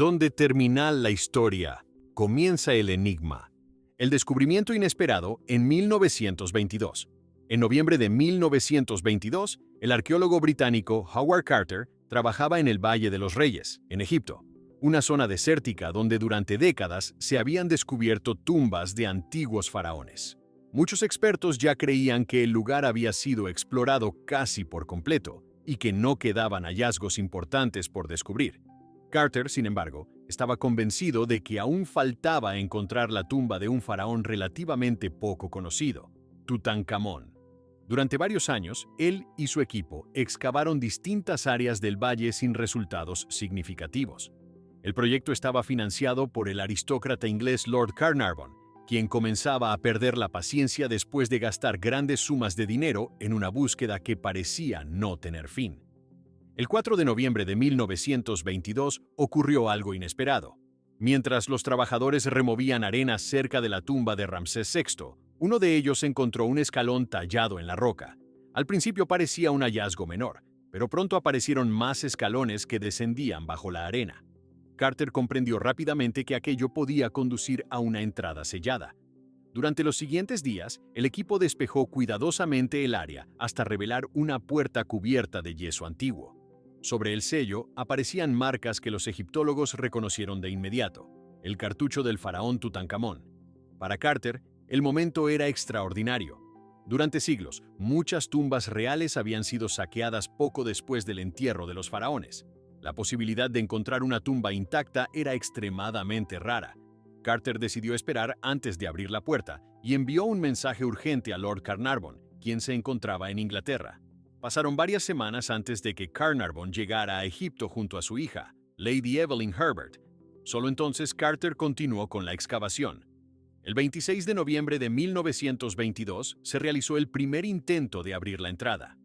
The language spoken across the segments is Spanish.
Donde termina la historia, comienza el enigma. El descubrimiento inesperado en 1922. En noviembre de 1922, el arqueólogo británico Howard Carter trabajaba en el Valle de los Reyes, en Egipto, una zona desértica donde durante décadas se habían descubierto tumbas de antiguos faraones. Muchos expertos ya creían que el lugar había sido explorado casi por completo y que no quedaban hallazgos importantes por descubrir. Carter, sin embargo, estaba convencido de que aún faltaba encontrar la tumba de un faraón relativamente poco conocido, Tutankamón. Durante varios años, él y su equipo excavaron distintas áreas del valle sin resultados significativos. El proyecto estaba financiado por el aristócrata inglés Lord Carnarvon, quien comenzaba a perder la paciencia después de gastar grandes sumas de dinero en una búsqueda que parecía no tener fin. El 4 de noviembre de 1922 ocurrió algo inesperado. Mientras los trabajadores removían arena cerca de la tumba de Ramsés VI, uno de ellos encontró un escalón tallado en la roca. Al principio parecía un hallazgo menor, pero pronto aparecieron más escalones que descendían bajo la arena. Carter comprendió rápidamente que aquello podía conducir a una entrada sellada. Durante los siguientes días, el equipo despejó cuidadosamente el área hasta revelar una puerta cubierta de yeso antiguo. Sobre el sello aparecían marcas que los egiptólogos reconocieron de inmediato: el cartucho del faraón Tutankamón. Para Carter, el momento era extraordinario. Durante siglos, muchas tumbas reales habían sido saqueadas poco después del entierro de los faraones. La posibilidad de encontrar una tumba intacta era extremadamente rara. Carter decidió esperar antes de abrir la puerta y envió un mensaje urgente a Lord Carnarvon, quien se encontraba en Inglaterra. Pasaron varias semanas antes de que Carnarvon llegara a Egipto junto a su hija, Lady Evelyn Herbert. Solo entonces Carter continuó con la excavación. El 26 de noviembre de 1922 se realizó el primer intento de abrir la entrada.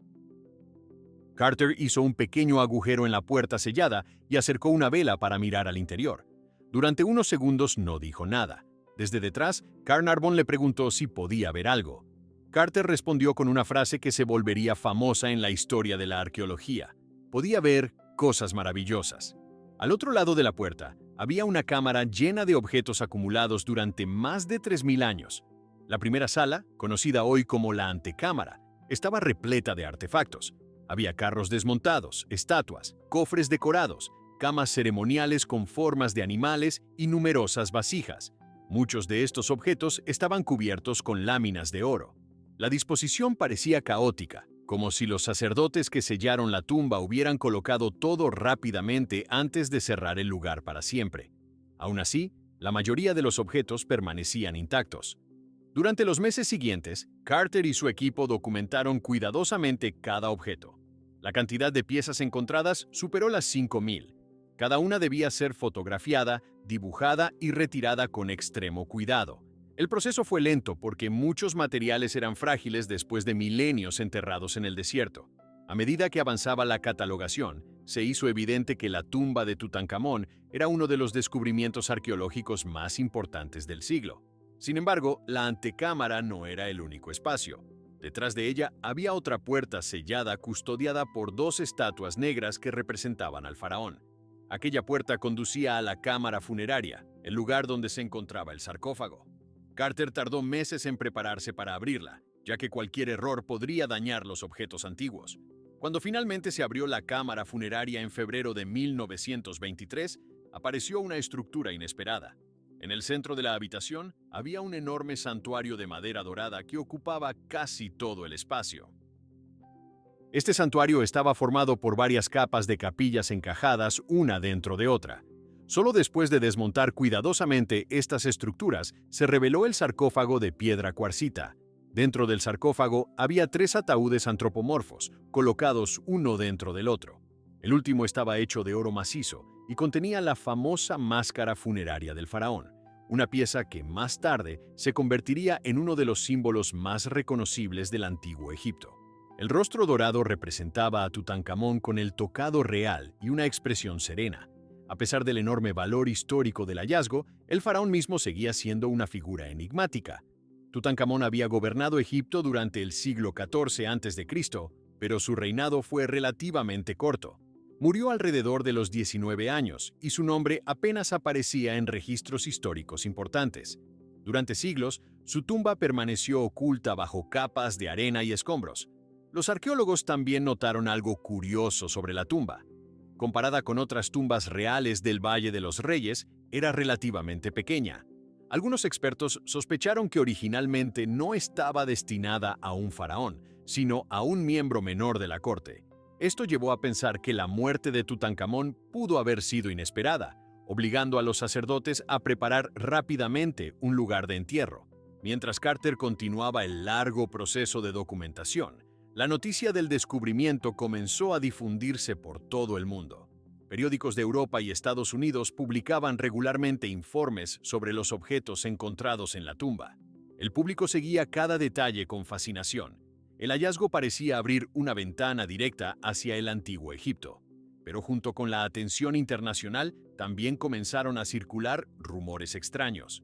Carter hizo un pequeño agujero en la puerta sellada y acercó una vela para mirar al interior. Durante unos segundos no dijo nada. Desde detrás, Carnarvon le preguntó si podía ver algo. Carter respondió con una frase que se volvería famosa en la historia de la arqueología: podía ver cosas maravillosas. Al otro lado de la puerta había una cámara llena de objetos acumulados durante más de 3000 años. La primera sala, conocida hoy como la antecámara, estaba repleta de artefactos. Había carros desmontados, estatuas, cofres decorados, camas ceremoniales con formas de animales y numerosas vasijas. Muchos de estos objetos estaban cubiertos con láminas de oro. La disposición parecía caótica, como si los sacerdotes que sellaron la tumba hubieran colocado todo rápidamente antes de cerrar el lugar para siempre. Aún así, la mayoría de los objetos permanecían intactos. Durante los meses siguientes, Carter y su equipo documentaron cuidadosamente cada objeto. La cantidad de piezas encontradas superó las 5000. Cada una debía ser fotografiada, dibujada y retirada con extremo cuidado. El proceso fue lento porque muchos materiales eran frágiles después de milenios enterrados en el desierto. A medida que avanzaba la catalogación, se hizo evidente que la tumba de Tutankamón era uno de los descubrimientos arqueológicos más importantes del siglo. Sin embargo, la antecámara no era el único espacio. Detrás de ella había otra puerta sellada custodiada por 2 estatuas negras que representaban al faraón. Aquella puerta conducía a la cámara funeraria, el lugar donde se encontraba el sarcófago. Carter tardó meses en prepararse para abrirla, ya que cualquier error podría dañar los objetos antiguos. Cuando finalmente se abrió la cámara funeraria en febrero de 1923, apareció una estructura inesperada. En el centro de la habitación había un enorme santuario de madera dorada que ocupaba casi todo el espacio. Este santuario estaba formado por varias capas de capillas encajadas una dentro de otra. Solo después de desmontar cuidadosamente estas estructuras, se reveló el sarcófago de piedra cuarcita. Dentro del sarcófago había 3 ataúdes antropomorfos, colocados uno dentro del otro. El último estaba hecho de oro macizo y contenía la famosa máscara funeraria del faraón, una pieza que más tarde se convertiría en uno de los símbolos más reconocibles del antiguo Egipto. El rostro dorado representaba a Tutankamón con el tocado real y una expresión serena. A pesar del enorme valor histórico del hallazgo, el faraón mismo seguía siendo una figura enigmática. Tutankamón había gobernado Egipto durante el siglo XIV a.C., pero su reinado fue relativamente corto. Murió alrededor de los 19 años y su nombre apenas aparecía en registros históricos importantes. Durante siglos, su tumba permaneció oculta bajo capas de arena y escombros. Los arqueólogos también notaron algo curioso sobre la tumba. Comparada con otras tumbas reales del Valle de los Reyes, era relativamente pequeña. Algunos expertos sospecharon que originalmente no estaba destinada a un faraón, sino a un miembro menor de la corte. Esto llevó a pensar que la muerte de Tutankamón pudo haber sido inesperada, obligando a los sacerdotes a preparar rápidamente un lugar de entierro. Mientras Carter continuaba el largo proceso de documentación, la noticia del descubrimiento comenzó a difundirse por todo el mundo. Periódicos de Europa y Estados Unidos publicaban regularmente informes sobre los objetos encontrados en la tumba. El público seguía cada detalle con fascinación. El hallazgo parecía abrir una ventana directa hacia el antiguo Egipto. Pero junto con la atención internacional, también comenzaron a circular rumores extraños.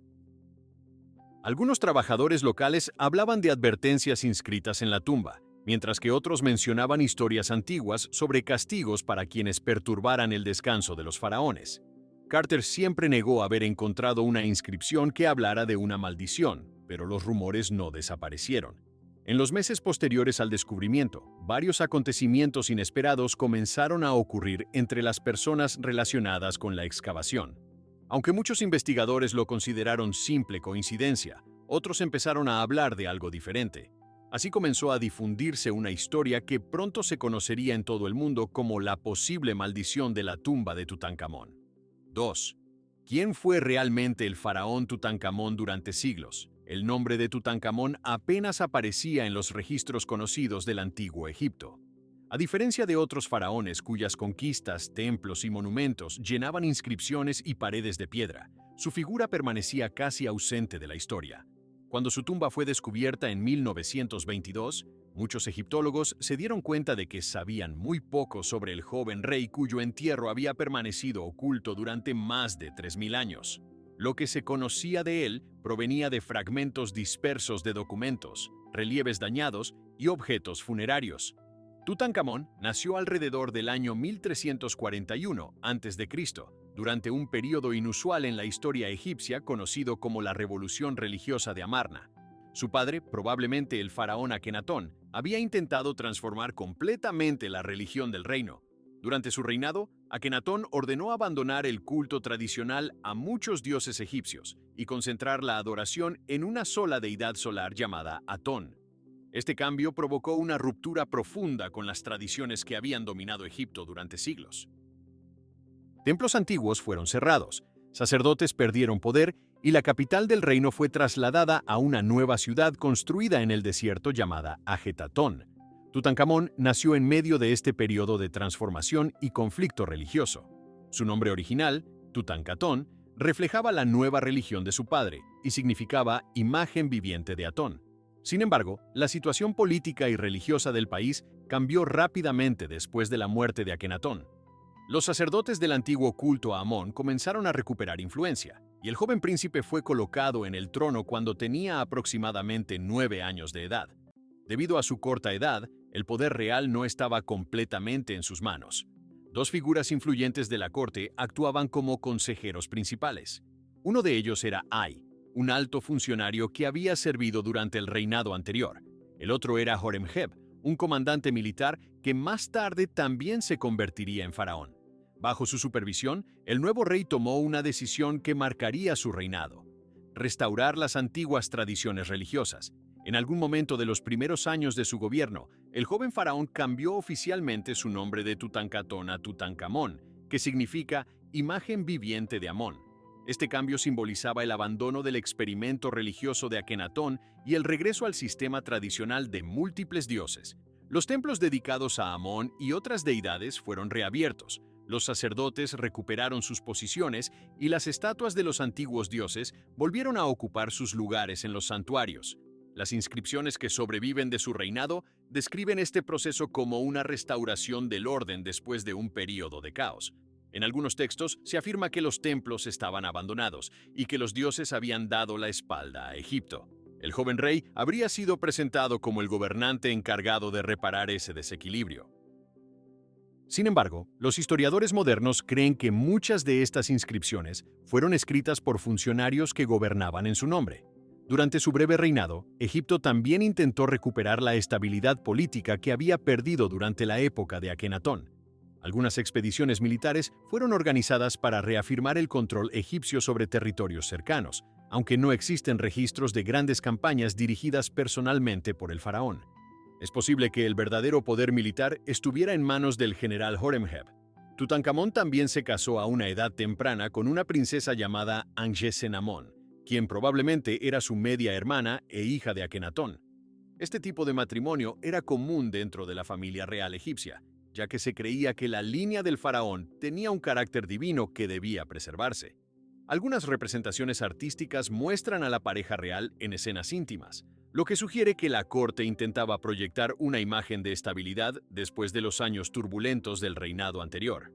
Algunos trabajadores locales hablaban de advertencias inscritas en la tumba, mientras que otros mencionaban historias antiguas sobre castigos para quienes perturbaran el descanso de los faraones. Carter siempre negó haber encontrado una inscripción que hablara de una maldición, pero los rumores no desaparecieron. En los meses posteriores al descubrimiento, varios acontecimientos inesperados comenzaron a ocurrir entre las personas relacionadas con la excavación. Aunque muchos investigadores lo consideraron simple coincidencia, otros empezaron a hablar de algo diferente. Así comenzó a difundirse una historia que pronto se conocería en todo el mundo como la posible maldición de la tumba de Tutankamón. 2. ¿Quién fue realmente el faraón Tutankamón durante siglos? El nombre de Tutankamón apenas aparecía en los registros conocidos del antiguo Egipto. A diferencia de otros faraones cuyas conquistas, templos y monumentos llenaban inscripciones y paredes de piedra, su figura permanecía casi ausente de la historia. Cuando su tumba fue descubierta en 1922, muchos egiptólogos se dieron cuenta de que sabían muy poco sobre el joven rey cuyo entierro había permanecido oculto durante más de 3000 años. Lo que se conocía de él provenía de fragmentos dispersos de documentos, relieves dañados y objetos funerarios. Tutankamón nació alrededor del año 1341 a.C., durante un período inusual en la historia egipcia conocido como la Revolución Religiosa de Amarna. Su padre, probablemente el faraón Akenatón, había intentado transformar completamente la religión del reino. Durante su reinado, Akenatón ordenó abandonar el culto tradicional a muchos dioses egipcios y concentrar la adoración en una sola deidad solar llamada Atón. Este cambio provocó una ruptura profunda con las tradiciones que habían dominado Egipto durante siglos. Templos antiguos fueron cerrados, sacerdotes perdieron poder y la capital del reino fue trasladada a una nueva ciudad construida en el desierto llamada Ajetatón. Tutankamón nació en medio de este periodo de transformación y conflicto religioso. Su nombre original, Tutankatón, reflejaba la nueva religión de su padre y significaba imagen viviente de Atón. Sin embargo, la situación política y religiosa del país cambió rápidamente después de la muerte de Akenatón. Los sacerdotes del antiguo culto a Amón comenzaron a recuperar influencia, y el joven príncipe fue colocado en el trono cuando tenía aproximadamente 9 años de edad. Debido a su corta edad, el poder real no estaba completamente en sus manos. Dos figuras influyentes de la corte actuaban como consejeros principales. Uno de ellos era Ay, un alto funcionario que había servido durante el reinado anterior. El otro era Horemheb, un comandante militar que más tarde también se convertiría en faraón. Bajo su supervisión, el nuevo rey tomó una decisión que marcaría su reinado: restaurar las antiguas tradiciones religiosas. En algún momento de los primeros años de su gobierno, el joven faraón cambió oficialmente su nombre de Tutankatón a Tutankamón, que significa imagen viviente de Amón. Este cambio simbolizaba el abandono del experimento religioso de Akenatón y el regreso al sistema tradicional de múltiples dioses. Los templos dedicados a Amón y otras deidades fueron reabiertos, los sacerdotes recuperaron sus posiciones y las estatuas de los antiguos dioses volvieron a ocupar sus lugares en los santuarios. Las inscripciones que sobreviven de su reinado describen este proceso como una restauración del orden después de un período de caos. En algunos textos se afirma que los templos estaban abandonados y que los dioses habían dado la espalda a Egipto. El joven rey habría sido presentado como el gobernante encargado de reparar ese desequilibrio. Sin embargo, los historiadores modernos creen que muchas de estas inscripciones fueron escritas por funcionarios que gobernaban en su nombre. Durante su breve reinado, Egipto también intentó recuperar la estabilidad política que había perdido durante la época de Akenatón. Algunas expediciones militares fueron organizadas para reafirmar el control egipcio sobre territorios cercanos, aunque no existen registros de grandes campañas dirigidas personalmente por el faraón. Es posible que el verdadero poder militar estuviera en manos del general Horemheb. Tutankamón también se casó a una edad temprana con una princesa llamada Anjesenamón, quien probablemente era su media hermana e hija de Akenatón. Este tipo de matrimonio era común dentro de la familia real egipcia, ya que se creía que la línea del faraón tenía un carácter divino que debía preservarse. Algunas representaciones artísticas muestran a la pareja real en escenas íntimas, lo que sugiere que la corte intentaba proyectar una imagen de estabilidad después de los años turbulentos del reinado anterior.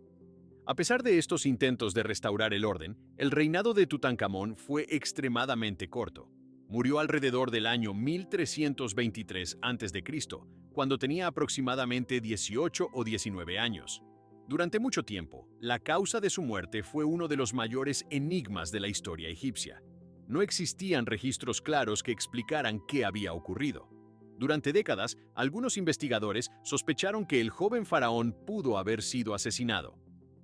A pesar de estos intentos de restaurar el orden, el reinado de Tutankamón fue extremadamente corto. Murió alrededor del año 1323 a.C., cuando tenía aproximadamente 18 o 19 años. Durante mucho tiempo, la causa de su muerte fue uno de los mayores enigmas de la historia egipcia. No existían registros claros que explicaran qué había ocurrido. Durante décadas, algunos investigadores sospecharon que el joven faraón pudo haber sido asesinado.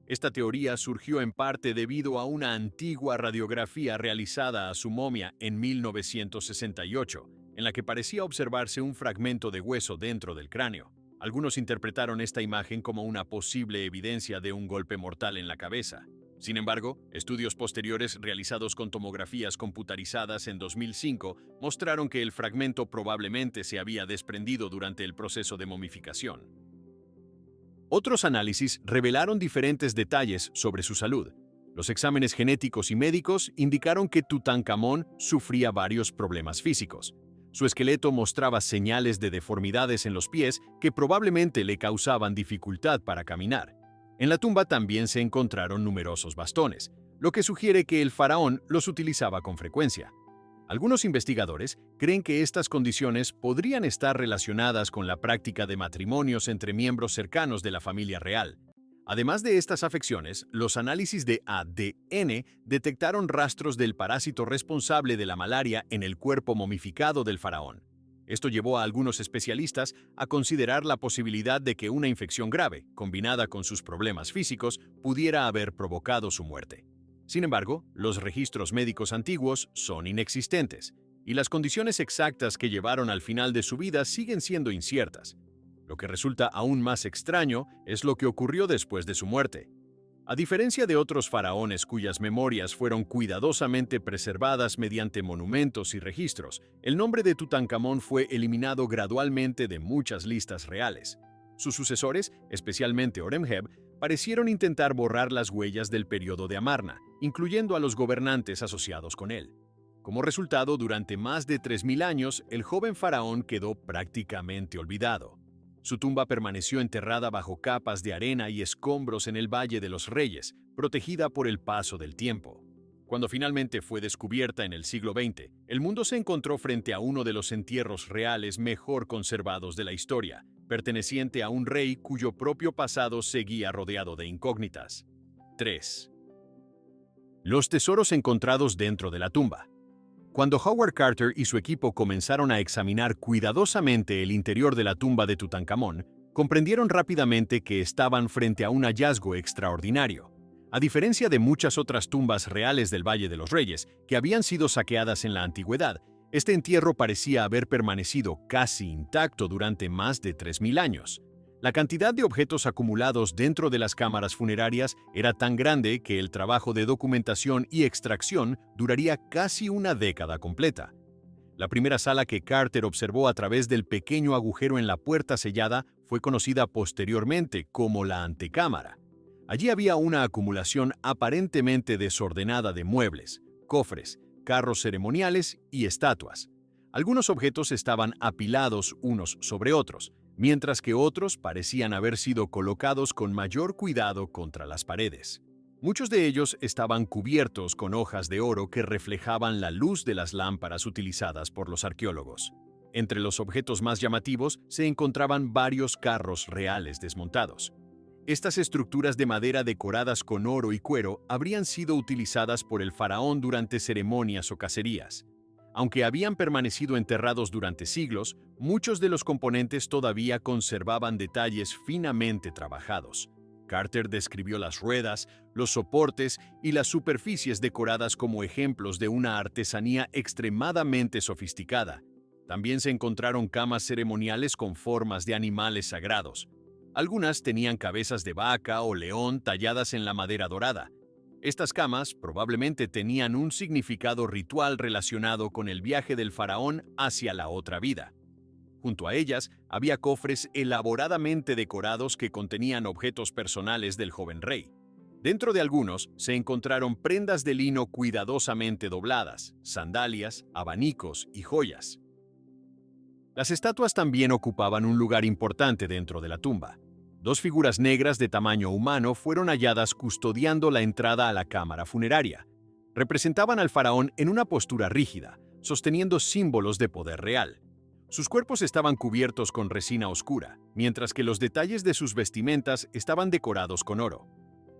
Esta teoría surgió en parte debido a una antigua radiografía realizada a su momia en 1968, en la que parecía observarse un fragmento de hueso dentro del cráneo. Algunos interpretaron esta imagen como una posible evidencia de un golpe mortal en la cabeza. Sin embargo, estudios posteriores realizados con tomografías computarizadas en 2005 mostraron que el fragmento probablemente se había desprendido durante el proceso de momificación. Otros análisis revelaron diferentes detalles sobre su salud. Los exámenes genéticos y médicos indicaron que Tutankamón sufría varios problemas físicos. Su esqueleto mostraba señales de deformidades en los pies que probablemente le causaban dificultad para caminar. En la tumba también se encontraron numerosos bastones, lo que sugiere que el faraón los utilizaba con frecuencia. Algunos investigadores creen que estas condiciones podrían estar relacionadas con la práctica de matrimonios entre miembros cercanos de la familia real. Además de estas afecciones, los análisis de ADN detectaron rastros del parásito responsable de la malaria en el cuerpo momificado del faraón. Esto llevó a algunos especialistas a considerar la posibilidad de que una infección grave, combinada con sus problemas físicos, pudiera haber provocado su muerte. Sin embargo, los registros médicos antiguos son inexistentes, y las condiciones exactas que llevaron al final de su vida siguen siendo inciertas. Lo que resulta aún más extraño es lo que ocurrió después de su muerte. A diferencia de otros faraones cuyas memorias fueron cuidadosamente preservadas mediante monumentos y registros, el nombre de Tutankamón fue eliminado gradualmente de muchas listas reales. Sus sucesores, especialmente Horemheb, parecieron intentar borrar las huellas del periodo de Amarna, incluyendo a los gobernantes asociados con él. Como resultado, durante más de 3000 años, el joven faraón quedó prácticamente olvidado. Su tumba permaneció enterrada bajo capas de arena y escombros en el Valle de los Reyes, protegida por el paso del tiempo. Cuando finalmente fue descubierta en el siglo XX, el mundo se encontró frente a uno de los entierros reales mejor conservados de la historia, perteneciente a un rey cuyo propio pasado seguía rodeado de incógnitas. 3. Los tesoros encontrados dentro de la tumba. Cuando Howard Carter y su equipo comenzaron a examinar cuidadosamente el interior de la tumba de Tutankamón, comprendieron rápidamente que estaban frente a un hallazgo extraordinario. A diferencia de muchas otras tumbas reales del Valle de los Reyes, que habían sido saqueadas en la antigüedad, este entierro parecía haber permanecido casi intacto durante más de 3000 años. La cantidad de objetos acumulados dentro de las cámaras funerarias era tan grande que el trabajo de documentación y extracción duraría casi una década completa. La primera sala que Carter observó a través del pequeño agujero en la puerta sellada fue conocida posteriormente como la antecámara. Allí había una acumulación aparentemente desordenada de muebles, cofres, carros ceremoniales y estatuas. Algunos objetos estaban apilados unos sobre otros, mientras que otros parecían haber sido colocados con mayor cuidado contra las paredes. Muchos de ellos estaban cubiertos con hojas de oro que reflejaban la luz de las lámparas utilizadas por los arqueólogos. Entre los objetos más llamativos se encontraban varios carros reales desmontados. Estas estructuras de madera decoradas con oro y cuero habrían sido utilizadas por el faraón durante ceremonias o cacerías. Aunque habían permanecido enterrados durante siglos, muchos de los componentes todavía conservaban detalles finamente trabajados. Carter describió las ruedas, los soportes y las superficies decoradas como ejemplos de una artesanía extremadamente sofisticada. También se encontraron camas ceremoniales con formas de animales sagrados. Algunas tenían cabezas de vaca o león talladas en la madera dorada. Estas camas probablemente tenían un significado ritual relacionado con el viaje del faraón hacia la otra vida. Junto a ellas había cofres elaboradamente decorados que contenían objetos personales del joven rey. Dentro de algunos se encontraron prendas de lino cuidadosamente dobladas, sandalias, abanicos y joyas. Las estatuas también ocupaban un lugar importante dentro de la tumba. Dos figuras negras de tamaño humano fueron halladas custodiando la entrada a la cámara funeraria. Representaban al faraón en una postura rígida, sosteniendo símbolos de poder real. Sus cuerpos estaban cubiertos con resina oscura, mientras que los detalles de sus vestimentas estaban decorados con oro.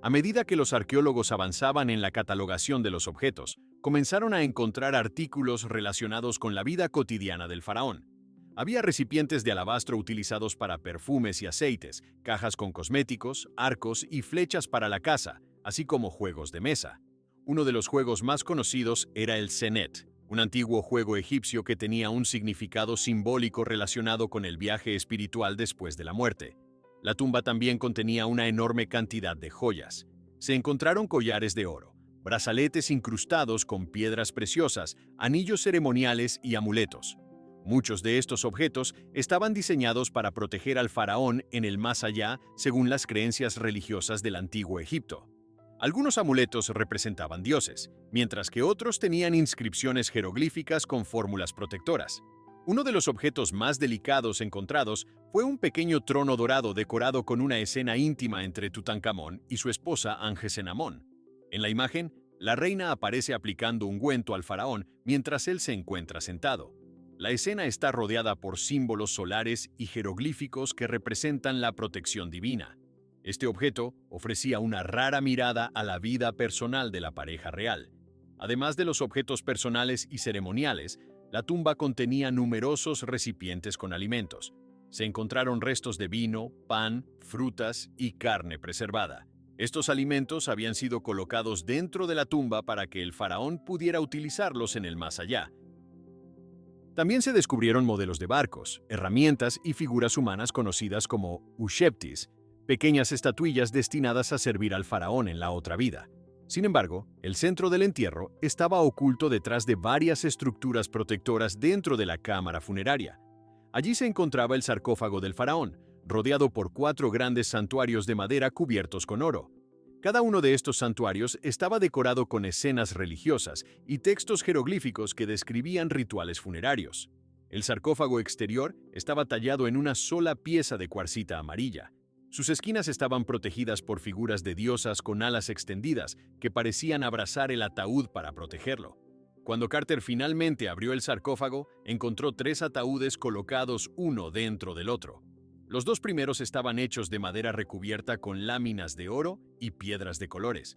A medida que los arqueólogos avanzaban en la catalogación de los objetos, comenzaron a encontrar artículos relacionados con la vida cotidiana del faraón. Había recipientes de alabastro utilizados para perfumes y aceites, cajas con cosméticos, arcos y flechas para la caza, así como juegos de mesa. Uno de los juegos más conocidos era el Senet, un antiguo juego egipcio que tenía un significado simbólico relacionado con el viaje espiritual después de la muerte. La tumba también contenía una enorme cantidad de joyas. Se encontraron collares de oro, brazaletes incrustados con piedras preciosas, anillos ceremoniales y amuletos. Muchos de estos objetos estaban diseñados para proteger al faraón en el más allá según las creencias religiosas del antiguo Egipto. Algunos amuletos representaban dioses, mientras que otros tenían inscripciones jeroglíficas con fórmulas protectoras. Uno de los objetos más delicados encontrados fue un pequeño trono dorado decorado con una escena íntima entre Tutankamón y su esposa Angesenamón. En la imagen, la reina aparece aplicando ungüento al faraón mientras él se encuentra sentado. La escena está rodeada por símbolos solares y jeroglíficos que representan la protección divina. Este objeto ofrecía una rara mirada a la vida personal de la pareja real. Además de los objetos personales y ceremoniales, la tumba contenía numerosos recipientes con alimentos. Se encontraron restos de vino, pan, frutas y carne preservada. Estos alimentos habían sido colocados dentro de la tumba para que el faraón pudiera utilizarlos en el más allá. También se descubrieron modelos de barcos, herramientas y figuras humanas conocidas como usheptis, pequeñas estatuillas destinadas a servir al faraón en la otra vida. Sin embargo, el centro del entierro estaba oculto detrás de varias estructuras protectoras dentro de la cámara funeraria. Allí se encontraba el sarcófago del faraón, rodeado por 4 grandes santuarios de madera cubiertos con oro. Cada uno de estos santuarios estaba decorado con escenas religiosas y textos jeroglíficos que describían rituales funerarios. El sarcófago exterior estaba tallado en una sola pieza de cuarcita amarilla. Sus esquinas estaban protegidas por figuras de diosas con alas extendidas que parecían abrazar el ataúd para protegerlo. Cuando Carter finalmente abrió el sarcófago, encontró 3 ataúdes colocados uno dentro del otro. Los 2 primeros estaban hechos de madera recubierta con láminas de oro y piedras de colores,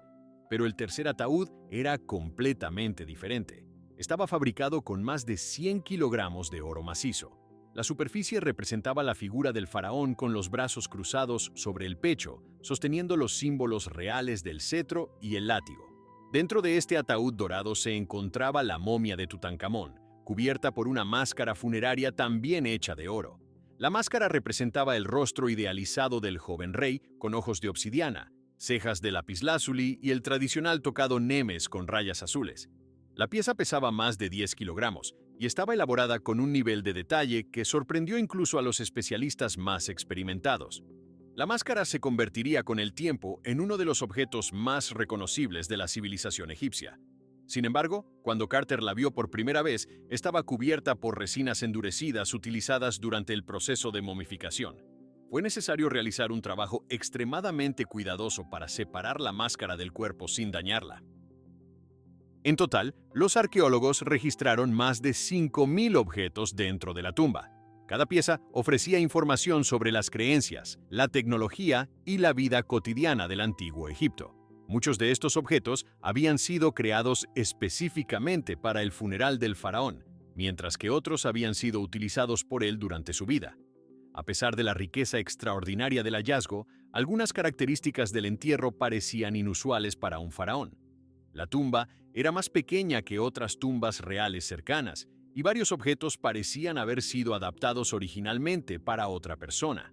pero el tercer ataúd era completamente diferente. Estaba fabricado con más de 100 kilogramos de oro macizo. La superficie representaba la figura del faraón con los brazos cruzados sobre el pecho, sosteniendo los símbolos reales del cetro y el látigo. Dentro de este ataúd dorado se encontraba la momia de Tutankamón, cubierta por una máscara funeraria también hecha de oro. La máscara representaba el rostro idealizado del joven rey, con ojos de obsidiana, cejas de lapislázuli y el tradicional tocado nemes con rayas azules. La pieza pesaba más de 10 kilogramos y estaba elaborada con un nivel de detalle que sorprendió incluso a los especialistas más experimentados. La máscara se convertiría con el tiempo en uno de los objetos más reconocibles de la civilización egipcia. Sin embargo, cuando Carter la vio por primera vez, estaba cubierta por resinas endurecidas utilizadas durante el proceso de momificación. Fue necesario realizar un trabajo extremadamente cuidadoso para separar la máscara del cuerpo sin dañarla. En total, los arqueólogos registraron más de 5.000 objetos dentro de la tumba. Cada pieza ofrecía información sobre las creencias, la tecnología y la vida cotidiana del antiguo Egipto. Muchos de estos objetos habían sido creados específicamente para el funeral del faraón, mientras que otros habían sido utilizados por él durante su vida. A pesar de la riqueza extraordinaria del hallazgo, algunas características del entierro parecían inusuales para un faraón. La tumba era más pequeña que otras tumbas reales cercanas, y varios objetos parecían haber sido adaptados originalmente para otra persona.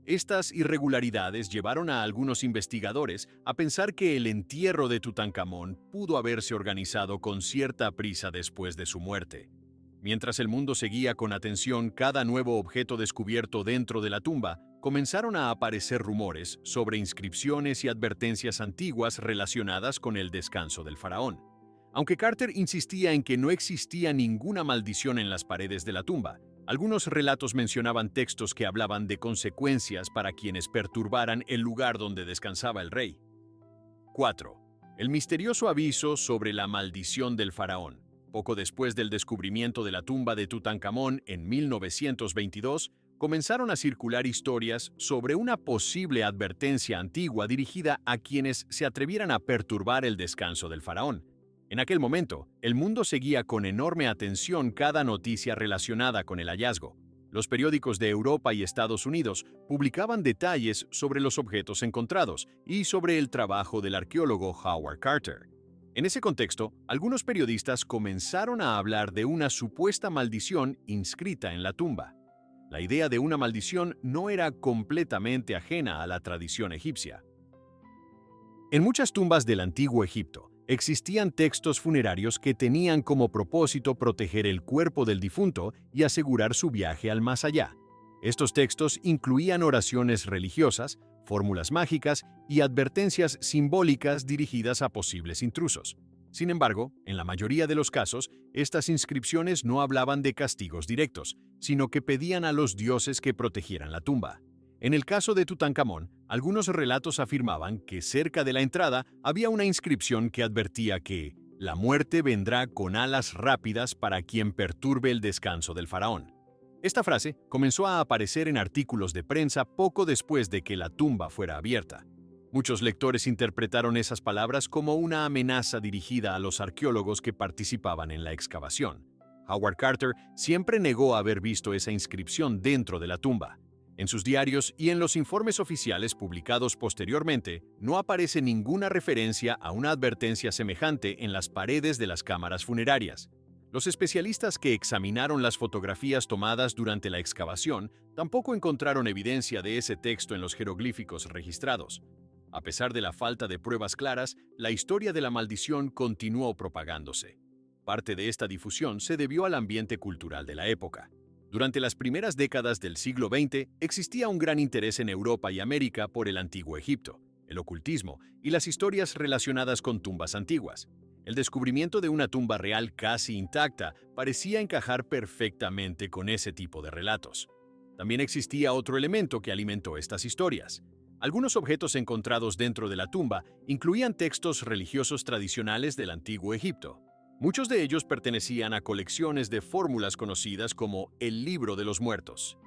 Estas irregularidades llevaron a algunos investigadores a pensar que el entierro de Tutankamón pudo haberse organizado con cierta prisa después de su muerte. Mientras el mundo seguía con atención cada nuevo objeto descubierto dentro de la tumba, comenzaron a aparecer rumores sobre inscripciones y advertencias antiguas relacionadas con el descanso del faraón. Aunque Carter insistía en que no existía ninguna maldición en las paredes de la tumba, algunos relatos mencionaban textos que hablaban de consecuencias para quienes perturbaran el lugar donde descansaba el rey. 4. El misterioso aviso sobre la maldición del faraón. Poco después del descubrimiento de la tumba de Tutankamón en 1922, comenzaron a circular historias sobre una posible advertencia antigua dirigida a quienes se atrevieran a perturbar el descanso del faraón. En aquel momento, el mundo seguía con enorme atención cada noticia relacionada con el hallazgo. Los periódicos de Europa y Estados Unidos publicaban detalles sobre los objetos encontrados y sobre el trabajo del arqueólogo Howard Carter. En ese contexto, algunos periodistas comenzaron a hablar de una supuesta maldición inscrita en la tumba. La idea de una maldición no era completamente ajena a la tradición egipcia. En muchas tumbas del antiguo Egipto, existían textos funerarios que tenían como propósito proteger el cuerpo del difunto y asegurar su viaje al más allá. Estos textos incluían oraciones religiosas, fórmulas mágicas y advertencias simbólicas dirigidas a posibles intrusos. Sin embargo, en la mayoría de los casos, estas inscripciones no hablaban de castigos directos, sino que pedían a los dioses que protegieran la tumba. En el caso de Tutankamón, algunos relatos afirmaban que cerca de la entrada había una inscripción que advertía que la muerte vendrá con alas rápidas para quien perturbe el descanso del faraón. Esta frase comenzó a aparecer en artículos de prensa poco después de que la tumba fuera abierta. Muchos lectores interpretaron esas palabras como una amenaza dirigida a los arqueólogos que participaban en la excavación. Howard Carter siempre negó haber visto esa inscripción dentro de la tumba. En sus diarios y en los informes oficiales publicados posteriormente, no aparece ninguna referencia a una advertencia semejante en las paredes de las cámaras funerarias. Los especialistas que examinaron las fotografías tomadas durante la excavación tampoco encontraron evidencia de ese texto en los jeroglíficos registrados. A pesar de la falta de pruebas claras, la historia de la maldición continuó propagándose. Parte de esta difusión se debió al ambiente cultural de la época. Durante las primeras décadas del siglo XX, existía un gran interés en Europa y América por el antiguo Egipto, el ocultismo y las historias relacionadas con tumbas antiguas. El descubrimiento de una tumba real casi intacta parecía encajar perfectamente con ese tipo de relatos. También existía otro elemento que alimentó estas historias. Algunos objetos encontrados dentro de la tumba incluían textos religiosos tradicionales del antiguo Egipto. Muchos de ellos pertenecían a colecciones de fórmulas conocidas como el Libro de los Muertos.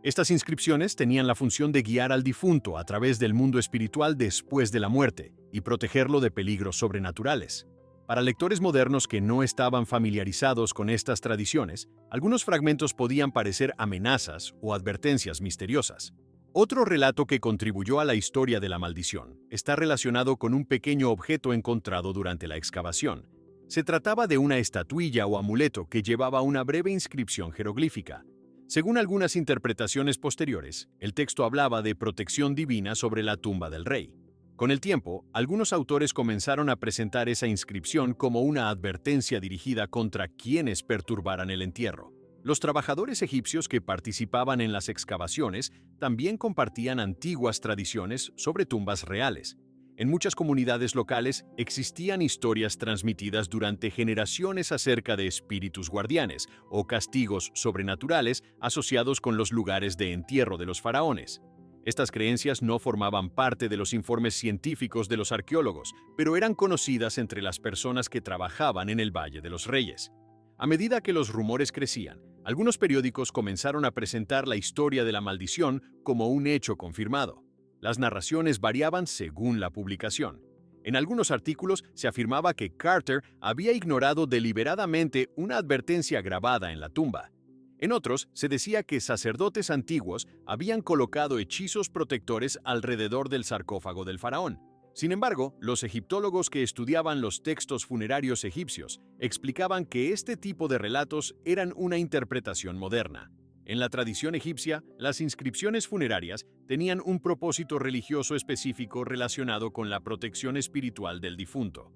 Estas inscripciones tenían la función de guiar al difunto a través del mundo espiritual después de la muerte y protegerlo de peligros sobrenaturales. Para lectores modernos que no estaban familiarizados con estas tradiciones, algunos fragmentos podían parecer amenazas o advertencias misteriosas. Otro relato que contribuyó a la historia de la maldición está relacionado con un pequeño objeto encontrado durante la excavación. Se trataba de una estatuilla o amuleto que llevaba una breve inscripción jeroglífica. Según algunas interpretaciones posteriores, el texto hablaba de protección divina sobre la tumba del rey. Con el tiempo, algunos autores comenzaron a presentar esa inscripción como una advertencia dirigida contra quienes perturbaran el entierro. Los trabajadores egipcios que participaban en las excavaciones también compartían antiguas tradiciones sobre tumbas reales. En muchas comunidades locales existían historias transmitidas durante generaciones acerca de espíritus guardianes o castigos sobrenaturales asociados con los lugares de entierro de los faraones. Estas creencias no formaban parte de los informes científicos de los arqueólogos, pero eran conocidas entre las personas que trabajaban en el Valle de los Reyes. A medida que los rumores crecían, Algunos periódicos comenzaron a presentar la historia de la maldición como un hecho confirmado. Las narraciones variaban según la publicación. En algunos artículos se afirmaba que Carter había ignorado deliberadamente una advertencia grabada en la tumba. En otros, se decía que sacerdotes antiguos habían colocado hechizos protectores alrededor del sarcófago del faraón. Sin embargo, los egiptólogos que estudiaban los textos funerarios egipcios explicaban que este tipo de relatos eran una interpretación moderna. En la tradición egipcia, las inscripciones funerarias tenían un propósito religioso específico relacionado con la protección espiritual del difunto.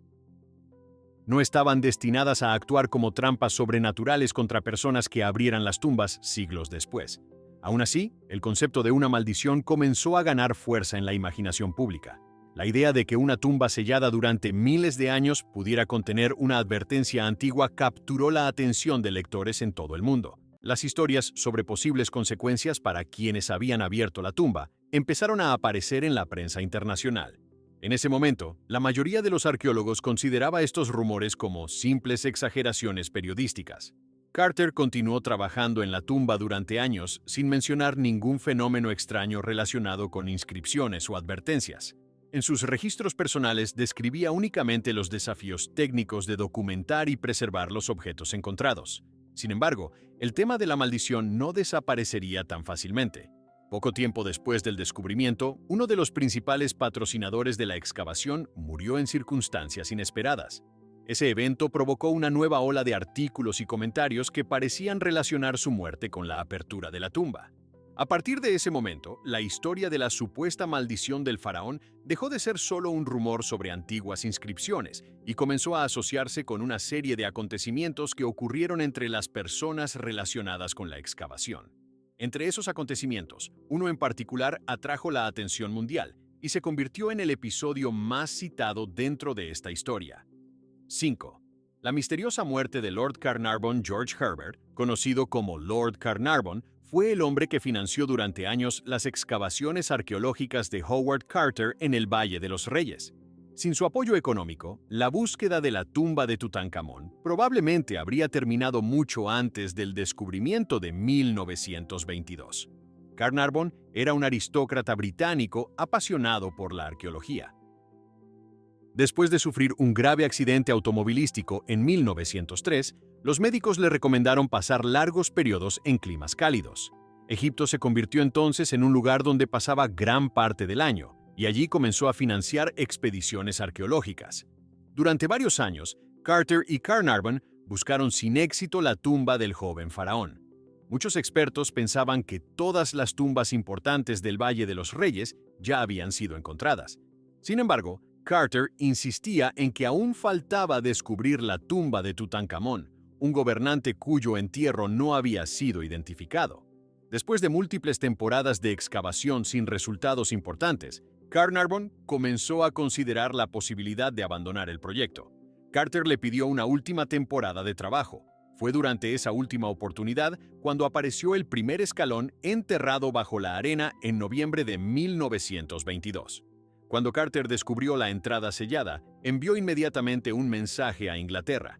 No estaban destinadas a actuar como trampas sobrenaturales contra personas que abrieran las tumbas siglos después. Aún así, el concepto de una maldición comenzó a ganar fuerza en la imaginación pública. La idea de que una tumba sellada durante miles de años pudiera contener una advertencia antigua capturó la atención de lectores en todo el mundo. Las historias sobre posibles consecuencias para quienes habían abierto la tumba empezaron a aparecer en la prensa internacional. En ese momento, la mayoría de los arqueólogos consideraba estos rumores como simples exageraciones periodísticas. Carter continuó trabajando en la tumba durante años sin mencionar ningún fenómeno extraño relacionado con inscripciones o advertencias. En sus registros personales describía únicamente los desafíos técnicos de documentar y preservar los objetos encontrados. Sin embargo, el tema de la maldición no desaparecería tan fácilmente. Poco tiempo después del descubrimiento, uno de los principales patrocinadores de la excavación murió en circunstancias inesperadas. Ese evento provocó una nueva ola de artículos y comentarios que parecían relacionar su muerte con la apertura de la tumba. A partir de ese momento, la historia de la supuesta maldición del faraón dejó de ser solo un rumor sobre antiguas inscripciones y comenzó a asociarse con una serie de acontecimientos que ocurrieron entre las personas relacionadas con la excavación. Entre esos acontecimientos, uno en particular atrajo la atención mundial y se convirtió en el episodio más citado dentro de esta historia. 5. La misteriosa muerte de Lord Carnarvon George Herbert, conocido como Lord Carnarvon, fue el hombre que financió durante años las excavaciones arqueológicas de Howard Carter en el Valle de los Reyes. Sin su apoyo económico, la búsqueda de la tumba de Tutankamón probablemente habría terminado mucho antes del descubrimiento de 1922. Carnarvon era un aristócrata británico apasionado por la arqueología. Después de sufrir un grave accidente automovilístico en 1903, los médicos le recomendaron pasar largos periodos en climas cálidos. Egipto se convirtió entonces en un lugar donde pasaba gran parte del año, y allí comenzó a financiar expediciones arqueológicas. Durante varios años, Carter y Carnarvon buscaron sin éxito la tumba del joven faraón. Muchos expertos pensaban que todas las tumbas importantes del Valle de los Reyes ya habían sido encontradas. Sin embargo, Carter insistía en que aún faltaba descubrir la tumba de Tutankamón, un gobernante cuyo entierro no había sido identificado. Después de múltiples temporadas de excavación sin resultados importantes, Carnarvon comenzó a considerar la posibilidad de abandonar el proyecto. Carter le pidió una última temporada de trabajo. Fue durante esa última oportunidad cuando apareció el primer escalón enterrado bajo la arena en noviembre de 1922. Cuando Carter descubrió la entrada sellada, envió inmediatamente un mensaje a Inglaterra.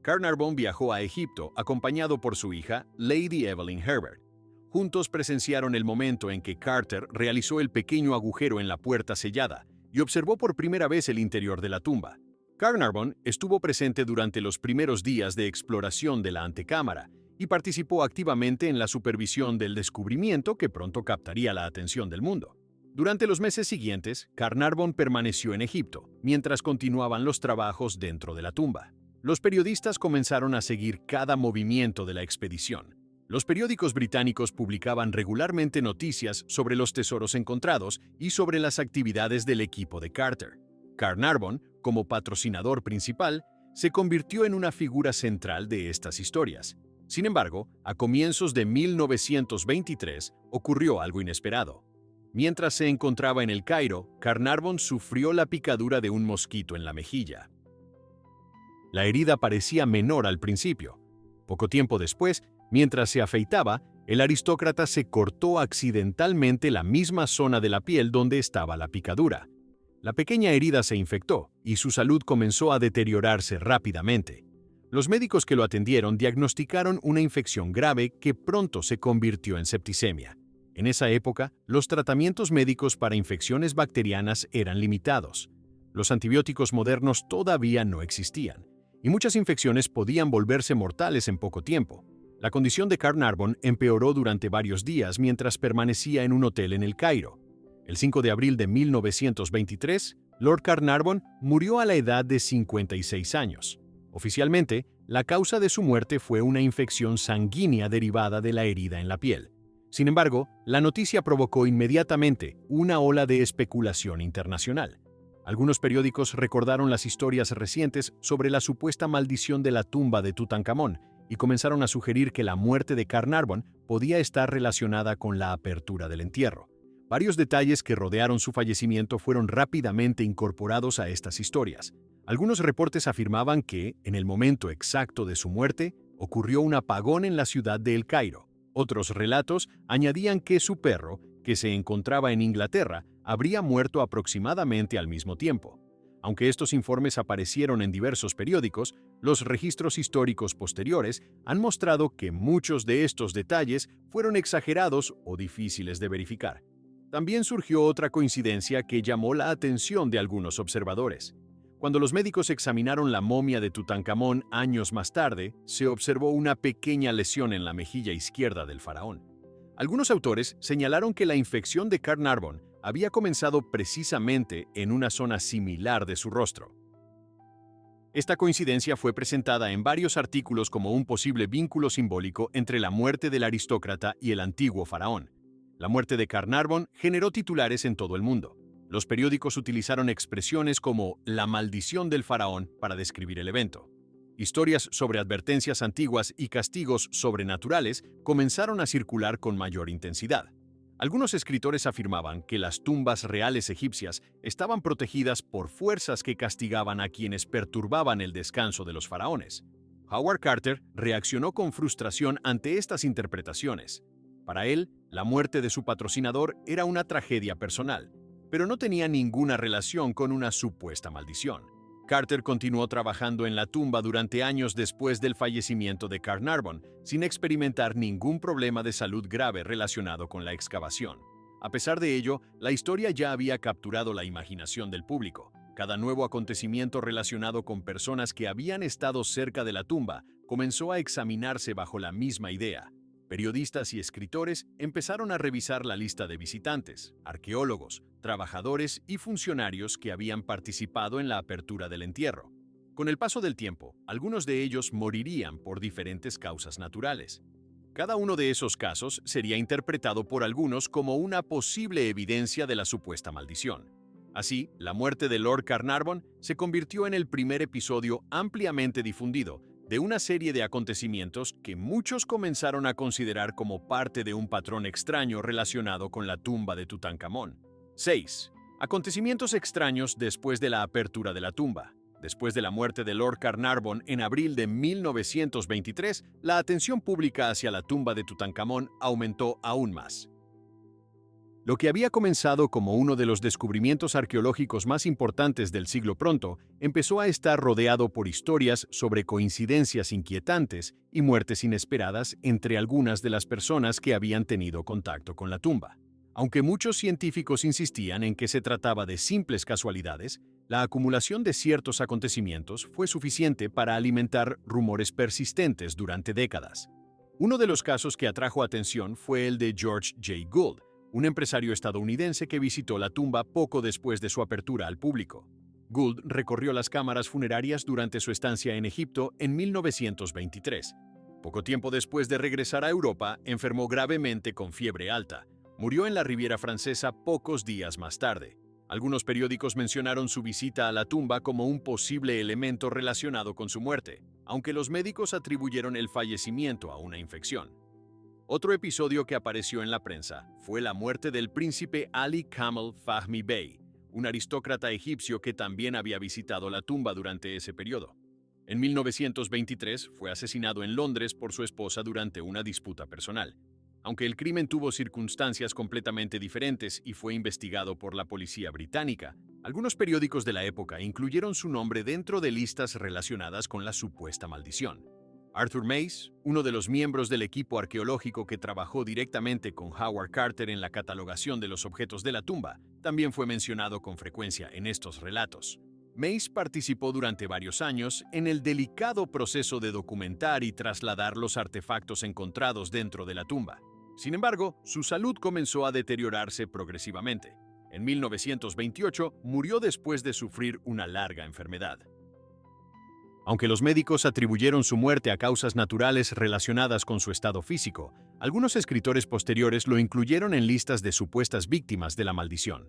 Carnarvon viajó a Egipto acompañado por su hija, Lady Evelyn Herbert. Juntos presenciaron el momento en que Carter realizó el pequeño agujero en la puerta sellada y observó por primera vez el interior de la tumba. Carnarvon estuvo presente durante los primeros días de exploración de la antecámara y participó activamente en la supervisión del descubrimiento que pronto captaría la atención del mundo. Durante los meses siguientes, Carnarvon permaneció en Egipto, mientras continuaban los trabajos dentro de la tumba. Los periodistas comenzaron a seguir cada movimiento de la expedición. Los periódicos británicos publicaban regularmente noticias sobre los tesoros encontrados y sobre las actividades del equipo de Carter. Carnarvon, como patrocinador principal, se convirtió en una figura central de estas historias. Sin embargo, a comienzos de 1923 ocurrió algo inesperado. Mientras se encontraba en El Cairo, Carnarvon sufrió la picadura de un mosquito en la mejilla. La herida parecía menor al principio. Poco tiempo después, mientras se afeitaba, el aristócrata se cortó accidentalmente la misma zona de la piel donde estaba la picadura. La pequeña herida se infectó y su salud comenzó a deteriorarse rápidamente. Los médicos que lo atendieron diagnosticaron una infección grave que pronto se convirtió en septicemia. En esa época, los tratamientos médicos para infecciones bacterianas eran limitados. Los antibióticos modernos todavía no existían, y muchas infecciones podían volverse mortales en poco tiempo. La condición de Carnarvon empeoró durante varios días mientras permanecía en un hotel en El Cairo. El 5 de abril de 1923, Lord Carnarvon murió a la edad de 56 años. Oficialmente, la causa de su muerte fue una infección sanguínea derivada de la herida en la piel. Sin embargo, la noticia provocó inmediatamente una ola de especulación internacional. Algunos periódicos recordaron las historias recientes sobre la supuesta maldición de la tumba de Tutankamón y comenzaron a sugerir que la muerte de Carnarvon podía estar relacionada con la apertura del entierro. Varios detalles que rodearon su fallecimiento fueron rápidamente incorporados a estas historias. Algunos reportes afirmaban que, en el momento exacto de su muerte, ocurrió un apagón en la ciudad de El Cairo. Otros relatos añadían que su perro, que se encontraba en Inglaterra, habría muerto aproximadamente al mismo tiempo. Aunque estos informes aparecieron en diversos periódicos, los registros históricos posteriores han mostrado que muchos de estos detalles fueron exagerados o difíciles de verificar. También surgió otra coincidencia que llamó la atención de algunos observadores. Cuando los médicos examinaron la momia de Tutankamón años más tarde, se observó una pequeña lesión en la mejilla izquierda del faraón. Algunos autores señalaron que la infección de Carnarvon había comenzado precisamente en una zona similar de su rostro. Esta coincidencia fue presentada en varios artículos como un posible vínculo simbólico entre la muerte del aristócrata y el antiguo faraón. La muerte de Carnarvon generó titulares en todo el mundo. Los periódicos utilizaron expresiones como «la maldición del faraón» para describir el evento. Historias sobre advertencias antiguas y castigos sobrenaturales comenzaron a circular con mayor intensidad. Algunos escritores afirmaban que las tumbas reales egipcias estaban protegidas por fuerzas que castigaban a quienes perturbaban el descanso de los faraones. Howard Carter reaccionó con frustración ante estas interpretaciones. Para él, la muerte de su patrocinador era una tragedia personal, pero no tenía ninguna relación con una supuesta maldición. Carter continuó trabajando en la tumba durante años después del fallecimiento de Carnarvon, sin experimentar ningún problema de salud grave relacionado con la excavación. A pesar de ello, la historia ya había capturado la imaginación del público. Cada nuevo acontecimiento relacionado con personas que habían estado cerca de la tumba comenzó a examinarse bajo la misma idea. Periodistas y escritores empezaron a revisar la lista de visitantes, arqueólogos, trabajadores y funcionarios que habían participado en la apertura del entierro. Con el paso del tiempo, algunos de ellos morirían por diferentes causas naturales. Cada uno de esos casos sería interpretado por algunos como una posible evidencia de la supuesta maldición. Así, la muerte de Lord Carnarvon se convirtió en el primer episodio ampliamente difundido de una serie de acontecimientos que muchos comenzaron a considerar como parte de un patrón extraño relacionado con la tumba de Tutankamón. 6. Acontecimientos extraños después de la apertura de la tumba. Después de la muerte de Lord Carnarvon en abril de 1923, la atención pública hacia la tumba de Tutankamón aumentó aún más. Lo que había comenzado como uno de los descubrimientos arqueológicos más importantes del siglo pronto, empezó a estar rodeado por historias sobre coincidencias inquietantes y muertes inesperadas entre algunas de las personas que habían tenido contacto con la tumba. Aunque muchos científicos insistían en que se trataba de simples casualidades, la acumulación de ciertos acontecimientos fue suficiente para alimentar rumores persistentes durante décadas. Uno de los casos que atrajo atención fue el de George J. Gould, un empresario estadounidense que visitó la tumba poco después de su apertura al público. Gould recorrió las cámaras funerarias durante su estancia en Egipto en 1923. Poco tiempo después de regresar a Europa, enfermó gravemente con fiebre alta. Murió en la Riviera Francesa pocos días más tarde. Algunos periódicos mencionaron su visita a la tumba como un posible elemento relacionado con su muerte, aunque los médicos atribuyeron el fallecimiento a una infección. Otro episodio que apareció en la prensa fue la muerte del príncipe Ali Kamel Fahmy Bey, un aristócrata egipcio que también había visitado la tumba durante ese periodo. En 1923 fue asesinado en Londres por su esposa durante una disputa personal. Aunque el crimen tuvo circunstancias completamente diferentes y fue investigado por la policía británica, Algunos periódicos de la época incluyeron su nombre dentro de listas relacionadas con la supuesta maldición. Arthur Mace, uno de los miembros del equipo arqueológico que trabajó directamente con Howard Carter en la catalogación de los objetos de la tumba, también fue mencionado con frecuencia en estos relatos. Mace participó durante varios años en el delicado proceso de documentar y trasladar los artefactos encontrados dentro de la tumba. Sin embargo, su salud comenzó a deteriorarse progresivamente. En 1928 murió después de sufrir una larga enfermedad. Aunque los médicos atribuyeron su muerte a causas naturales relacionadas con su estado físico, algunos escritores posteriores lo incluyeron en listas de supuestas víctimas de la maldición.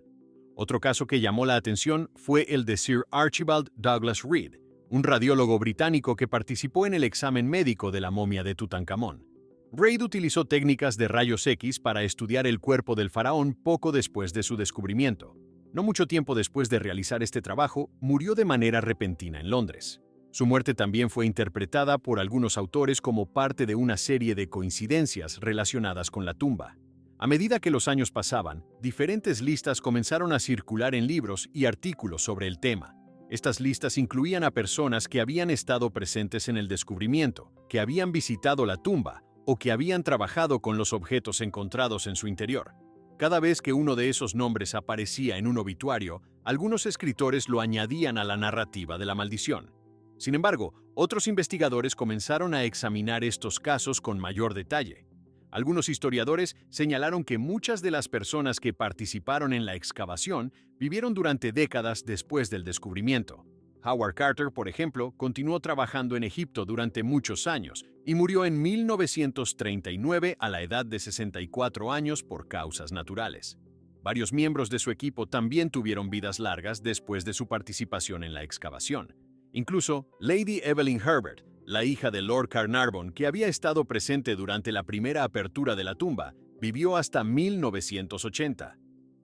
Otro caso que llamó la atención fue el de Sir Archibald Douglas Reid, un radiólogo británico que participó en el examen médico de la momia de Tutankamón. Reid utilizó técnicas de rayos X para estudiar el cuerpo del faraón poco después de su descubrimiento. No mucho tiempo después de realizar este trabajo, murió de manera repentina en Londres. Su muerte también fue interpretada por algunos autores como parte de una serie de coincidencias relacionadas con la tumba. A medida que los años pasaban, diferentes listas comenzaron a circular en libros y artículos sobre el tema. Estas listas incluían a personas que habían estado presentes en el descubrimiento, que habían visitado la tumba o que habían trabajado con los objetos encontrados en su interior. Cada vez que uno de esos nombres aparecía en un obituario, algunos escritores lo añadían a la narrativa de la maldición. Sin embargo, otros investigadores comenzaron a examinar estos casos con mayor detalle. Algunos historiadores señalaron que muchas de las personas que participaron en la excavación vivieron durante décadas después del descubrimiento. Howard Carter, por ejemplo, continuó trabajando en Egipto durante muchos años y murió en 1939 a la edad de 64 años por causas naturales. Varios miembros de su equipo también tuvieron vidas largas después de su participación en la excavación. Incluso Lady Evelyn Herbert, la hija de Lord Carnarvon, que había estado presente durante la primera apertura de la tumba, vivió hasta 1980.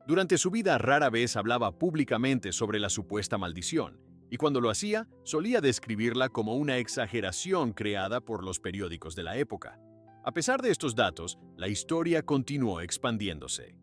Durante su vida rara vez hablaba públicamente sobre la supuesta maldición, y cuando lo hacía, solía describirla como una exageración creada por los periódicos de la época. A pesar de estos datos, la historia continuó expandiéndose.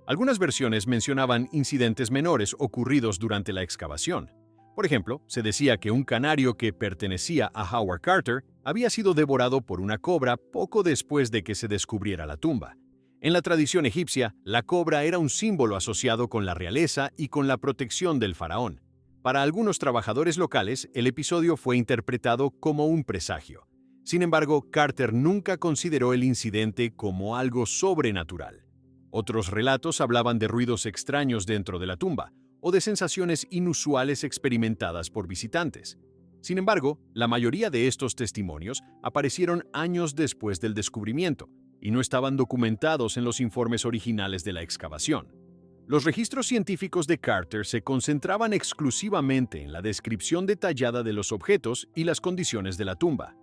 Algunas versiones mencionaban incidentes menores ocurridos durante la excavación. Por ejemplo, se decía que un canario que pertenecía a Howard Carter había sido devorado por una cobra poco después de que se descubriera la tumba. En la tradición egipcia, la cobra era un símbolo asociado con la realeza y con la protección del faraón. Para algunos trabajadores locales, el episodio fue interpretado como un presagio. Sin embargo, Carter nunca consideró el incidente como algo sobrenatural. Otros relatos hablaban de ruidos extraños dentro de la tumba o de sensaciones inusuales experimentadas por visitantes. Sin embargo, la mayoría de estos testimonios aparecieron años después del descubrimiento y no estaban documentados en los informes originales de la excavación. Los registros científicos de Carter se concentraban exclusivamente en la descripción detallada de los objetos y las condiciones de la tumba.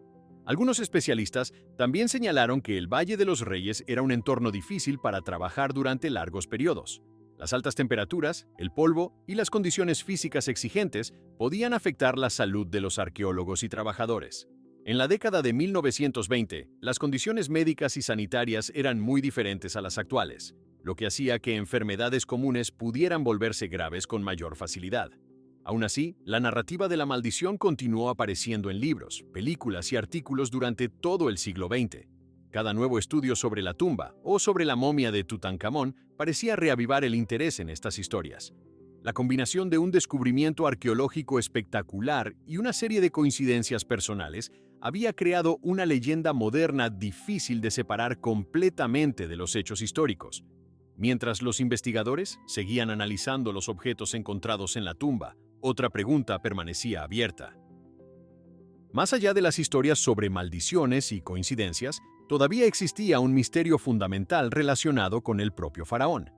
Algunos especialistas también señalaron que el Valle de los Reyes era un entorno difícil para trabajar durante largos periodos. Las altas temperaturas, el polvo y las condiciones físicas exigentes podían afectar la salud de los arqueólogos y trabajadores. En la década de 1920, las condiciones médicas y sanitarias eran muy diferentes a las actuales, lo que hacía que enfermedades comunes pudieran volverse graves con mayor facilidad. Aún así, la narrativa de la maldición continuó apareciendo en libros, películas y artículos durante todo el siglo XX. Cada nuevo estudio sobre la tumba o sobre la momia de Tutankamón parecía reavivar el interés en estas historias. La combinación de un descubrimiento arqueológico espectacular y una serie de coincidencias personales había creado una leyenda moderna difícil de separar completamente de los hechos históricos. Mientras los investigadores seguían analizando los objetos encontrados en la tumba, otra pregunta permanecía abierta. Más allá de las historias sobre maldiciones y coincidencias, todavía existía un misterio fundamental relacionado con el propio faraón.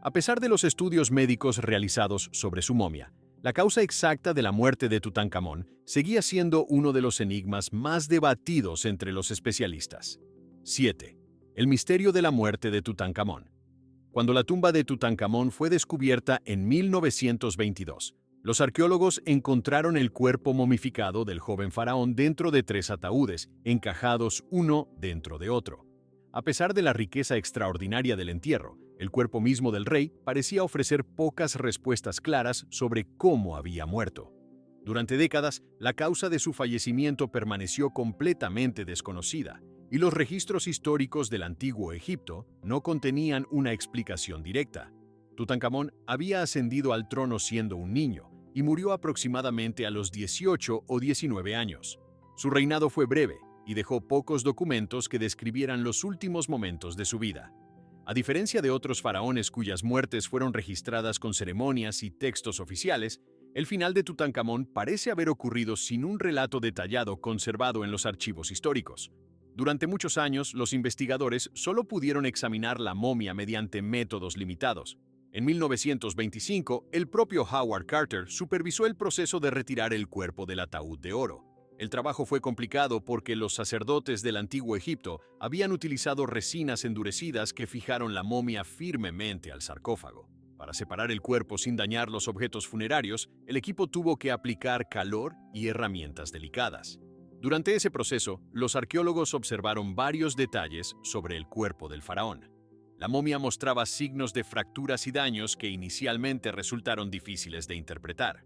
A pesar de los estudios médicos realizados sobre su momia, la causa exacta de la muerte de Tutankamón seguía siendo uno de los enigmas más debatidos entre los especialistas. 7. El misterio de la muerte de Tutankamón. Cuando la tumba de Tutankamón fue descubierta en 1922, los arqueólogos encontraron el cuerpo momificado del joven faraón dentro de 3 ataúdes, encajados uno dentro de otro. A pesar de la riqueza extraordinaria del entierro, El cuerpo mismo del rey parecía ofrecer pocas respuestas claras sobre cómo había muerto. Durante décadas, la causa de su fallecimiento permaneció completamente desconocida, y los registros históricos del antiguo Egipto no contenían una explicación directa. Tutankamón había ascendido al trono siendo un niño y murió aproximadamente a los 18 o 19 años. Su reinado fue breve y dejó pocos documentos que describieran los últimos momentos de su vida. A diferencia de otros faraones cuyas muertes fueron registradas con ceremonias y textos oficiales, el final de Tutankamón parece haber ocurrido sin un relato detallado conservado en los archivos históricos. Durante muchos años, los investigadores solo pudieron examinar la momia mediante métodos limitados. En 1925, el propio Howard Carter supervisó el proceso de retirar el cuerpo del ataúd de oro. El trabajo fue complicado porque los sacerdotes del antiguo Egipto habían utilizado resinas endurecidas que fijaron la momia firmemente al sarcófago. Para separar el cuerpo sin dañar los objetos funerarios, el equipo tuvo que aplicar calor y herramientas delicadas. Durante ese proceso, los arqueólogos observaron varios detalles sobre el cuerpo del faraón. La momia mostraba signos de fracturas y daños que inicialmente resultaron difíciles de interpretar.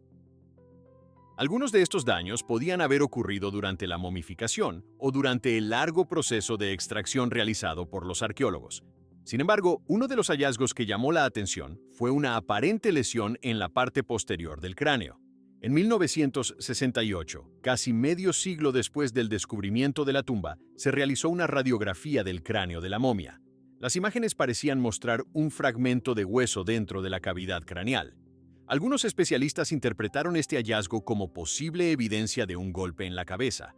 Algunos de estos daños podían haber ocurrido durante la momificación o durante el largo proceso de extracción realizado por los arqueólogos. Sin embargo, uno de los hallazgos que llamó la atención fue una aparente lesión en la parte posterior del cráneo. En 1968, casi medio siglo después del descubrimiento de la tumba, se realizó una radiografía del cráneo de la momia. Las imágenes parecían mostrar un fragmento de hueso dentro de la cavidad craneal. Algunos especialistas interpretaron este hallazgo como posible evidencia de un golpe en la cabeza.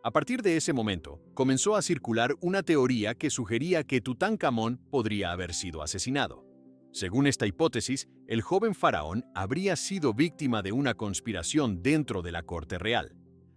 A partir de ese momento, comenzó a circular una teoría que sugería que Tutankamón podría haber sido asesinado. Según esta hipótesis, el joven faraón habría sido víctima de una conspiración dentro de la corte real.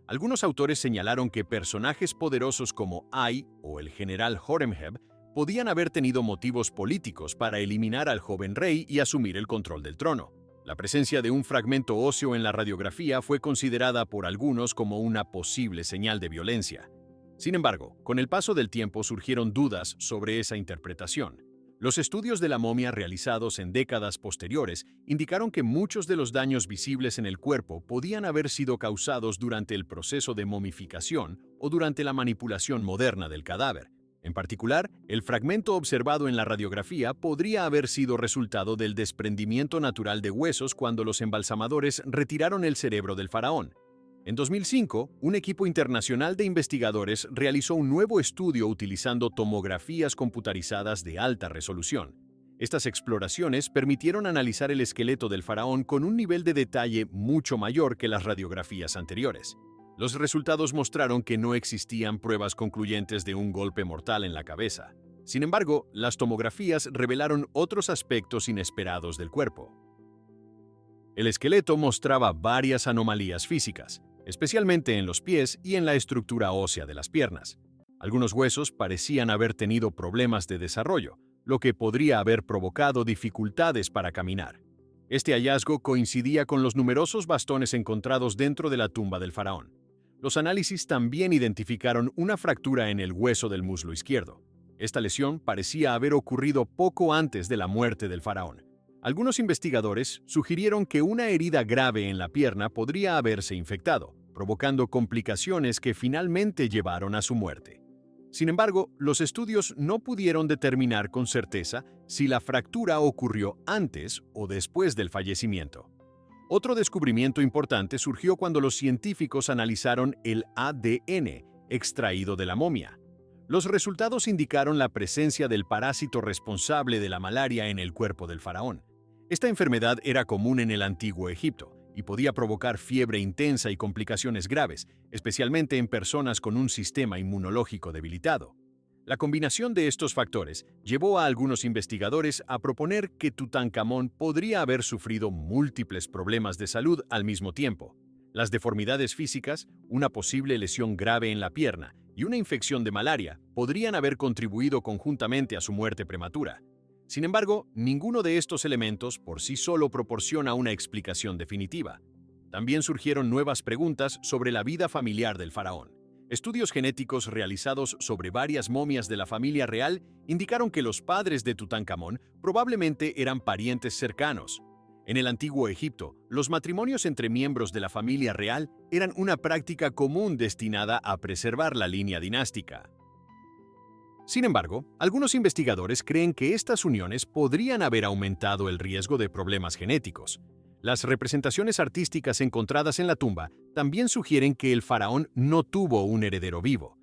Algunos autores señalaron que personajes poderosos como Ay o el general Horemheb podían haber tenido motivos políticos para eliminar al joven rey y asumir el control del trono. La presencia de un fragmento óseo en la radiografía fue considerada por algunos como una posible señal de violencia. Sin embargo, con el paso del tiempo surgieron dudas sobre esa interpretación. Los estudios de la momia realizados en décadas posteriores indicaron que muchos de los daños visibles en el cuerpo podían haber sido causados durante el proceso de momificación o durante la manipulación moderna del cadáver. En particular, el fragmento observado en la radiografía podría haber sido resultado del desprendimiento natural de huesos cuando los embalsamadores retiraron el cerebro del faraón. En 2005, un equipo internacional de investigadores realizó un nuevo estudio utilizando tomografías computarizadas de alta resolución. Estas exploraciones permitieron analizar el esqueleto del faraón con un nivel de detalle mucho mayor que las radiografías anteriores. Los resultados mostraron que no existían pruebas concluyentes de un golpe mortal en la cabeza. Sin embargo, las tomografías revelaron otros aspectos inesperados del cuerpo. El esqueleto mostraba varias anomalías físicas, especialmente en los pies y en la estructura ósea de las piernas. Algunos huesos parecían haber tenido problemas de desarrollo, lo que podría haber provocado dificultades para caminar. Este hallazgo coincidía con los numerosos bastones encontrados dentro de la tumba del faraón. Los análisis también identificaron una fractura en el hueso del muslo izquierdo. Esta lesión parecía haber ocurrido poco antes de la muerte del faraón. Algunos investigadores sugirieron que una herida grave en la pierna podría haberse infectado, provocando complicaciones que finalmente llevaron a su muerte. Sin embargo, los estudios no pudieron determinar con certeza si la fractura ocurrió antes o después del fallecimiento. Otro descubrimiento importante surgió cuando los científicos analizaron el ADN extraído de la momia. Los resultados indicaron la presencia del parásito responsable de la malaria en el cuerpo del faraón. Esta enfermedad era común en el antiguo Egipto y podía provocar fiebre intensa y complicaciones graves, especialmente en personas con un sistema inmunológico debilitado. La combinación de estos factores llevó a algunos investigadores a proponer que Tutankamón podría haber sufrido múltiples problemas de salud al mismo tiempo. Las deformidades físicas, una posible lesión grave en la pierna y una infección de malaria podrían haber contribuido conjuntamente a su muerte prematura. Sin embargo, ninguno de estos elementos por sí solo proporciona una explicación definitiva. También surgieron nuevas preguntas sobre la vida familiar del faraón. Estudios genéticos realizados sobre varias momias de la familia real indicaron que los padres de Tutankamón probablemente eran parientes cercanos. En el antiguo Egipto, los matrimonios entre miembros de la familia real eran una práctica común destinada a preservar la línea dinástica. Sin embargo, algunos investigadores creen que estas uniones podrían haber aumentado el riesgo de problemas genéticos. Las representaciones artísticas encontradas en la tumba también sugieren que el faraón no tuvo un heredero vivo.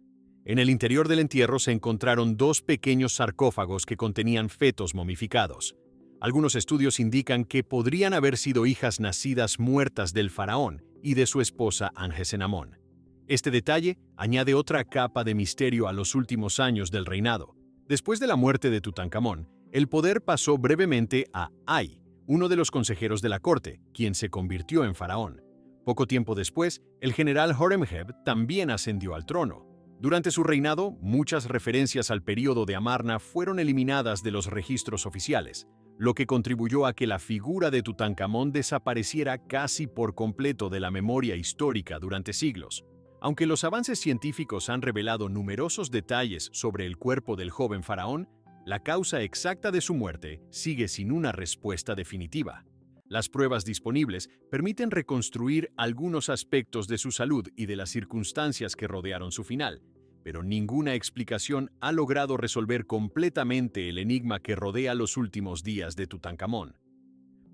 En el interior del entierro se encontraron dos pequeños sarcófagos que contenían fetos momificados. Algunos estudios indican que podrían haber sido hijas nacidas muertas del faraón y de su esposa Angesenamón. Este detalle añade otra capa de misterio a los últimos años del reinado. Después de la muerte de Tutankamón, el poder pasó brevemente a Ay, uno de los consejeros de la corte, quien se convirtió en faraón. Poco tiempo después, el general Horemheb también ascendió al trono. Durante su reinado, muchas referencias al período de Amarna fueron eliminadas de los registros oficiales, lo que contribuyó a que la figura de Tutankamón desapareciera casi por completo de la memoria histórica durante siglos. Aunque los avances científicos han revelado numerosos detalles sobre el cuerpo del joven faraón, la causa exacta de su muerte sigue sin una respuesta definitiva. Las pruebas disponibles permiten reconstruir algunos aspectos de su salud y de las circunstancias que rodearon su final, pero ninguna explicación ha logrado resolver completamente el enigma que rodea los últimos días de Tutankamón.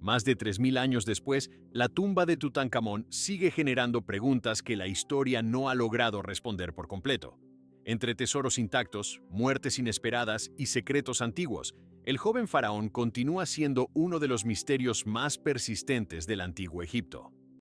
Más de 3000 años después, la tumba de Tutankamón sigue generando preguntas que la historia no ha logrado responder por completo. Entre tesoros intactos, muertes inesperadas y secretos antiguos, el joven faraón continúa siendo uno de los misterios más persistentes del antiguo Egipto.